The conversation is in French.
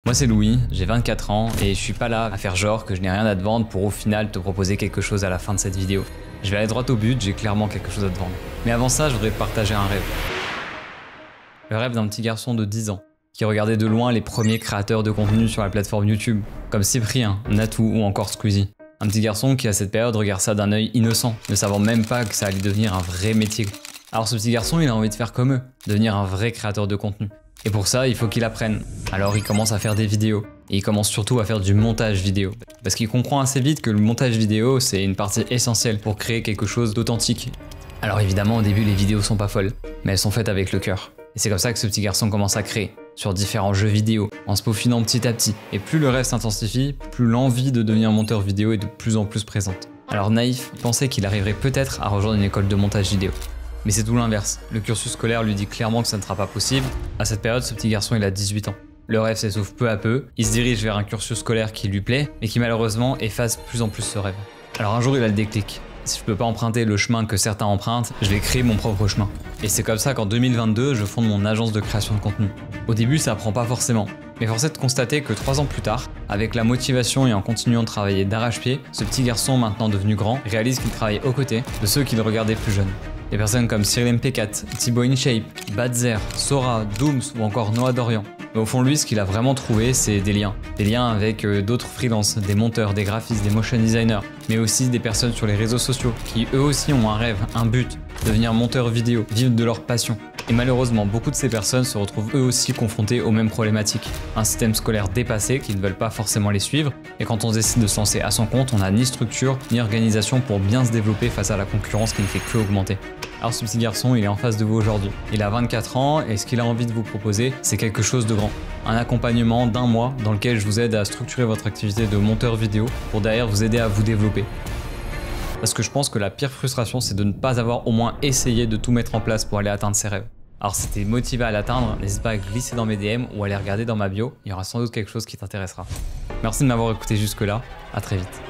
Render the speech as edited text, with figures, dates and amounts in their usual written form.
Moi c'est Louis, j'ai 24 ans et je suis pas là à faire genre que je n'ai rien à te vendre pour au final te proposer quelque chose à la fin de cette vidéo. Je vais aller droit au but, j'ai clairement quelque chose à te vendre. Mais avant ça, je voudrais te partager un rêve. Le rêve d'un petit garçon de 10 ans qui regardait de loin les premiers créateurs de contenu sur la plateforme YouTube, comme Cyprien, Natou ou encore Squeezie. Un petit garçon qui à cette période regarde ça d'un œil innocent, ne savant même pas que ça allait devenir un vrai métier. Alors ce petit garçon, il a envie de faire comme eux, devenir un vrai créateur de contenu. Et pour ça, il faut qu'il apprenne. Alors il commence à faire des vidéos. Et il commence surtout à faire du montage vidéo. Parce qu'il comprend assez vite que le montage vidéo, c'est une partie essentielle pour créer quelque chose d'authentique. Alors évidemment, au début, les vidéos sont pas folles, mais elles sont faites avec le cœur. Et c'est comme ça que ce petit garçon commence à créer, sur différents jeux vidéo, en se peaufinant petit à petit. Et plus le rêve s'intensifie, plus l'envie de devenir monteur vidéo est de plus en plus présente. Alors naïf, il pensait qu'il arriverait peut-être à rejoindre une école de montage vidéo. Mais c'est tout l'inverse. Le cursus scolaire lui dit clairement que ça ne sera pas possible. À cette période, ce petit garçon, il a 18 ans. Le rêve s'essouffle peu à peu, il se dirige vers un cursus scolaire qui lui plaît, mais qui malheureusement efface de plus en plus ce rêve. Alors un jour, il a le déclic. Si je peux pas emprunter le chemin que certains empruntent, je vais créer mon propre chemin. Et c'est comme ça qu'en 2022, je fonde mon agence de création de contenu. Au début, ça prend pas forcément. Mais force est de constater que 3 ans plus tard, avec la motivation et en continuant de travailler d'arrache-pied, ce petit garçon maintenant devenu grand réalise qu'il travaille aux côtés de ceux qui le regardaient plus jeune. Des personnes comme Cyril MP4, Thibaut InShape, Badzer, Sora, Dooms ou encore Noah Dorian. Mais au fond, lui, ce qu'il a vraiment trouvé, c'est des liens. Des liens avec d'autres freelances, des monteurs, des graphistes, des motion designers, mais aussi des personnes sur les réseaux sociaux qui eux aussi ont un rêve, un but, devenir monteur vidéo, vivre de leur passion. Et malheureusement, beaucoup de ces personnes se retrouvent eux aussi confrontés aux mêmes problématiques. Un système scolaire dépassé qui ne veulent pas forcément les suivre, et quand on décide de se lancer à son compte, on n'a ni structure, ni organisation pour bien se développer face à la concurrence qui ne fait que augmenter. Alors ce petit garçon, il est en face de vous aujourd'hui. Il a 24 ans et ce qu'il a envie de vous proposer, c'est quelque chose de grand. Un accompagnement d'1 mois dans lequel je vous aide à structurer votre activité de monteur vidéo pour derrière vous aider à vous développer. Parce que je pense que la pire frustration, c'est de ne pas avoir au moins essayé de tout mettre en place pour aller atteindre ses rêves. Alors si t'es motivé à l'atteindre, n'hésite pas à glisser dans mes DM ou à aller regarder dans ma bio, il y aura sans doute quelque chose qui t'intéressera. Merci de m'avoir écouté jusque là, à très vite.